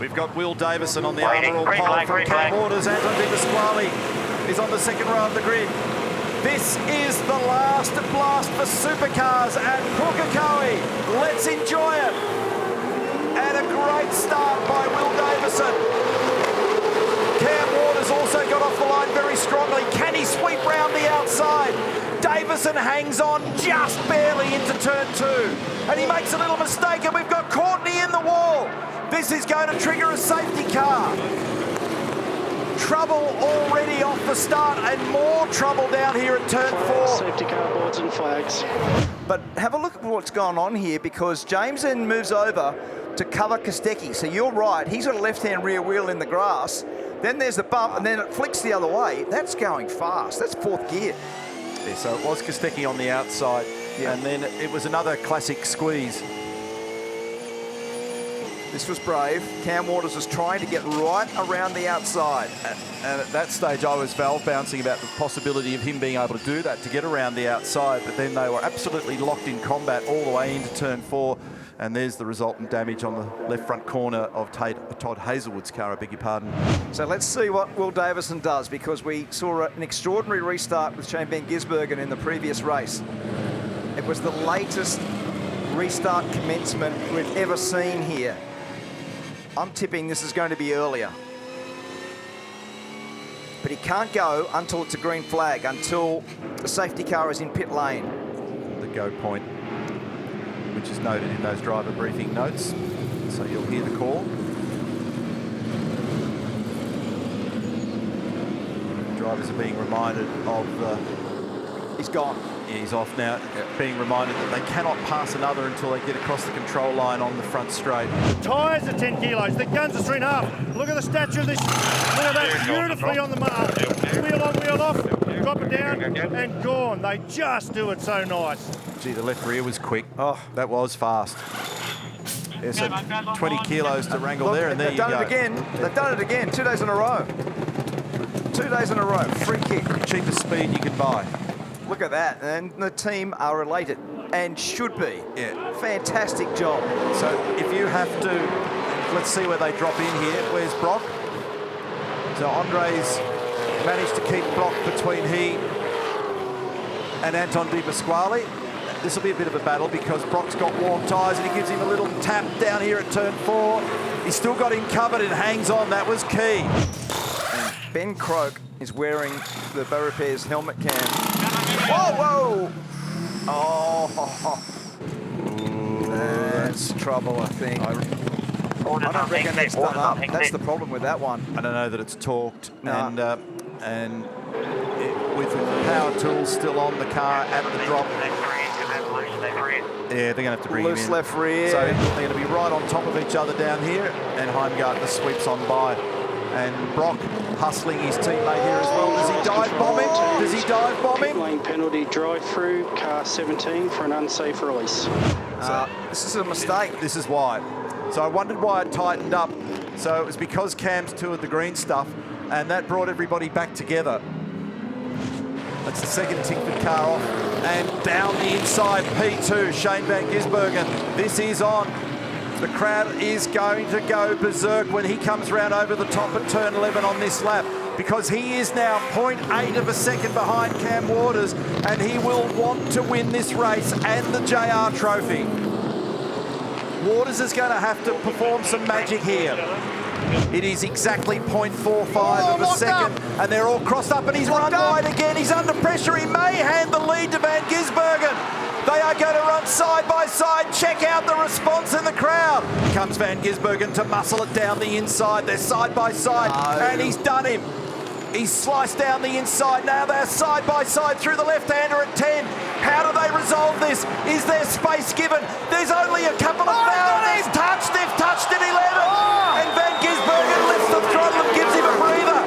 We've got Will Davison on the overall pole from Cam Waters. Anton Di Pasquale is on the second row of the grid. This is the last blast for Supercars at Pukekohe. Let's enjoy it. And a great start by Will Davison. Cam Waters also got off the line very strongly. Can he sweep round the outside? Davison hangs on just barely into turn 2. And he makes a little mistake, and we've got Courtney in the wall. This is going to trigger a safety car. Trouble already off the start, and more trouble down here at turn 4. Safety car boards and flags. But have a look at what's going on here, because Jameson moves over to cover Kostecki. So you're right, he's got a left-hand rear wheel in the grass. Then there's the bump, and then it flicks the other way. That's going fast. That's 4th gear. Yeah, so it was Kostecki on the outside, and then it was another classic squeeze. This was brave. Cam Waters was trying to get right around the outside. And at that stage, I was valve bouncing about the possibility of him being able to do that, to get around the outside, but then they were absolutely locked in combat all the way into turn 4. And there's the resultant damage on the left front corner of Todd Hazelwood's car, I beg your pardon. So let's see what Will Davison does, because we saw an extraordinary restart with Shane Van Gisbergen in the previous race. It was the latest restart commencement we've ever seen here. I'm tipping this is going to be earlier. But he can't go until it's a green flag, until the safety car is in pit lane. The go point, which is noted in those driver briefing notes. So you'll hear the call. Drivers are being reminded of He's gone. Yeah, he's off now, being reminded that they cannot pass another until they get across the control line on the front straight. The tyres are 10 kilos, the guns are 3.5. Look at the stature of this. Look at that, beautifully on the mark. Wheel on, wheel off, drop it down, and gone. They just do it so nice. Gee, the left rear was quick. Oh, that was fast. Yeah, so 20 kilos to wrangle there, and there you go. They've done it again. They've done it again, 2 days in a row. 2 days in a row, free kick. Cheapest speed you can buy. Look at that, and the team are related, and should be. Yeah. Fantastic job. So if you have to, let's see where they drop in here. Where's Brock? So Andre's managed to keep Brock between he and Anton Di Pasquale. This will be a bit of a battle, because Brock's got warm tyres, and he gives him a little tap down here at turn 4. He's still got him covered and hangs on. That was key. And Ben Croak is wearing the Barrapairs helmet cam. Whoa, whoa! Oh, that's trouble, I think. I don't reckon that's done up. That's the problem with that one. I don't know that it's torqued, no. and with the power tools still on the car at the drop. Yeah, they're going to have to bring him in. Loose left rear. So they're going to be right on top of each other down here, and Heimgartner sweeps on by. And Brock hustling his teammate here as well. Does he dive bomb him? Does he dive bomb him? Lane penalty drive through car 17 for an unsafe release. This is a mistake. This is why. So I wondered why it tightened up. So it was because Cam's toured the green stuff, and that brought everybody back together. That's the second Tinkford car off, and down the inside, P2, Shane Van Gisbergen. This is on. The crowd is going to go berserk when he comes round over the top at turn 11 on this lap, because he is now 0.8 of a second behind Cam Waters, and he will want to win this race and the JR Trophy. Waters is going to have to perform some magic here. It is exactly 0.45 of a second, and they're all crossed up, and he's run wide again. He's under pressure. He may hand the lead to Van Gisbergen. They are going to run side by side. Check out the response in the crowd. Comes Van Gisbergen to muscle it down the inside. They're side by side, and he's done him. He's sliced down the inside. Now they're side by side through the left-hander at 10. How do they resolve this? Is there space given? There's only a couple of thousands touched. They've touched at 11. And Van Gisbergen lifts the throttle and gives him a breather.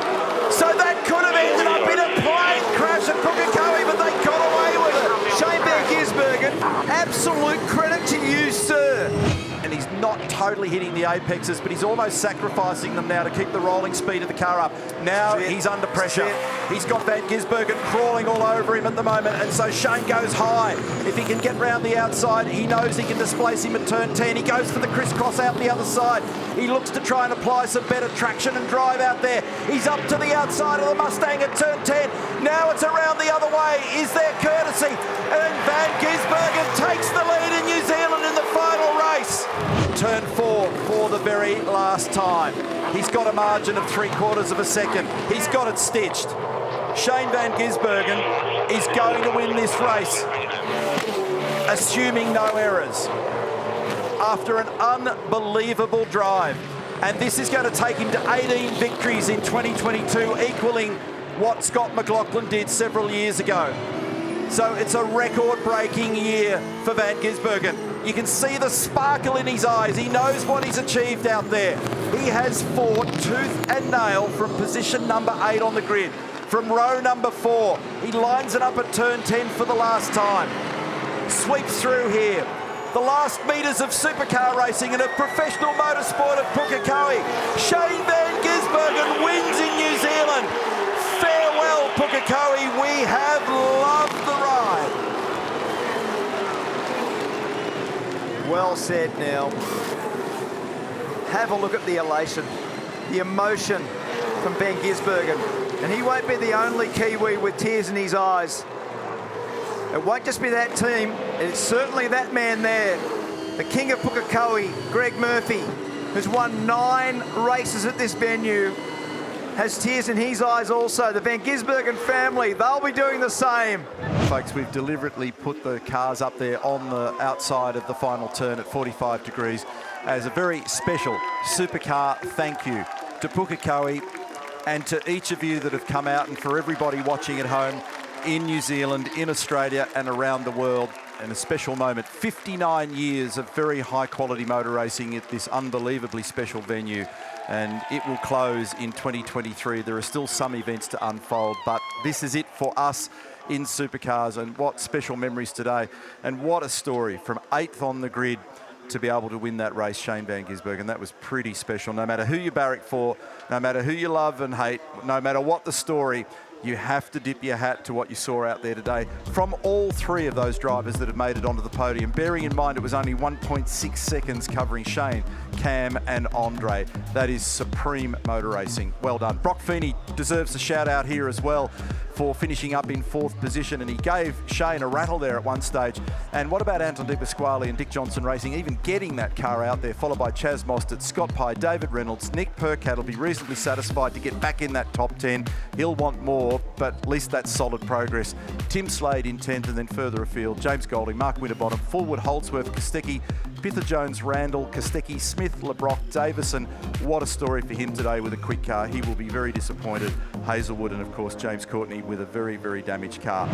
So that could have ended up in a plane crash at Pukekohe, but they got away with it. Shane Van Gisbergen, absolute credit to you, sir. And he's not totally quickly hitting the apexes, but he's almost sacrificing them now to keep the rolling speed of the car up. Now he's under pressure. He's got Van Gisbergen crawling all over him at the moment, and so Shane goes high. If he can get round the outside, he knows he can displace him at turn 10. He goes for the crisscross out the other side. He looks to try and apply some better traction and drive out there. He's up to the outside of the Mustang at turn 10. Now it's around the other way. Is there courtesy? And Van Gisbergen takes the lead in New Zealand in the final race. Turn 4 for the very last time. He's got a margin of 3/4 of a second. He's got it stitched. Shane Van Gisbergen is going to win this race, assuming no errors, after an unbelievable drive. And this is going to take him to 18 victories in 2022, equaling what Scott McLaughlin did several years ago. So it's a record-breaking year for Van Gisbergen. You can see the sparkle in his eyes. He knows what he's achieved out there. He has fought tooth and nail from position number 8 on the grid, from row number 4. He lines it up at turn 10 for the last time. Sweeps through here. The last metres of supercar racing and of professional motorsport at Pukekohe. Shane Van Gisbergen wins in New Zealand. Farewell, Pukekohe. We have loved the ride. Well said, Neil. Have a look at the elation, the emotion from Van Gisbergen. And he won't be the only Kiwi with tears in his eyes. It won't just be that team, it's certainly that man there. The king of Pukekohe, Greg Murphy, who's won 9 races at this venue, has tears in his eyes also. The Van Gisbergen family, they'll be doing the same. Folks, we've deliberately put the cars up there on the outside of the final turn at 45 degrees as a very special supercar thank you to Pukekohe and to each of you that have come out, and for everybody watching at home in New Zealand, in Australia and around the world. And a special moment, 59 years of very high quality motor racing at this unbelievably special venue, and it will close in 2023. There are still some events to unfold, but this is it for us in supercars, and what special memories today, and what a story from 8th on the grid to be able to win that race, Shane Van Gisbergen. That was pretty special. No matter who you barrack for, no matter who you love and hate, no matter what the story, you have to dip your hat to what you saw out there today from all 3 of those drivers that have made it onto the podium, bearing in mind it was only 1.6 seconds covering Shane, Cam and Andre. That is supreme motor racing. Well done. Brock Feeney deserves a shout out here as well for finishing up in 4th position, and he gave Shane a rattle there at one stage. And what about Anton De Pasquale and Dick Johnson Racing even getting that car out there, followed by Chaz Mostert, Scott Pye, David Reynolds, Nick Percat will be reasonably satisfied to get back in that top 10. He'll want more, but at least that's solid progress. Tim Slade in 10th, and then further afield, James Golding, Mark Winterbottom, Fullwood, Holdsworth, Kostecki, Pither Jones, Randall, Kostecki, Smith, LeBrock, Davison. What a story for him today with a quick car. He will be very disappointed. Hazelwood and, of course, James Courtney with a very, very damaged car.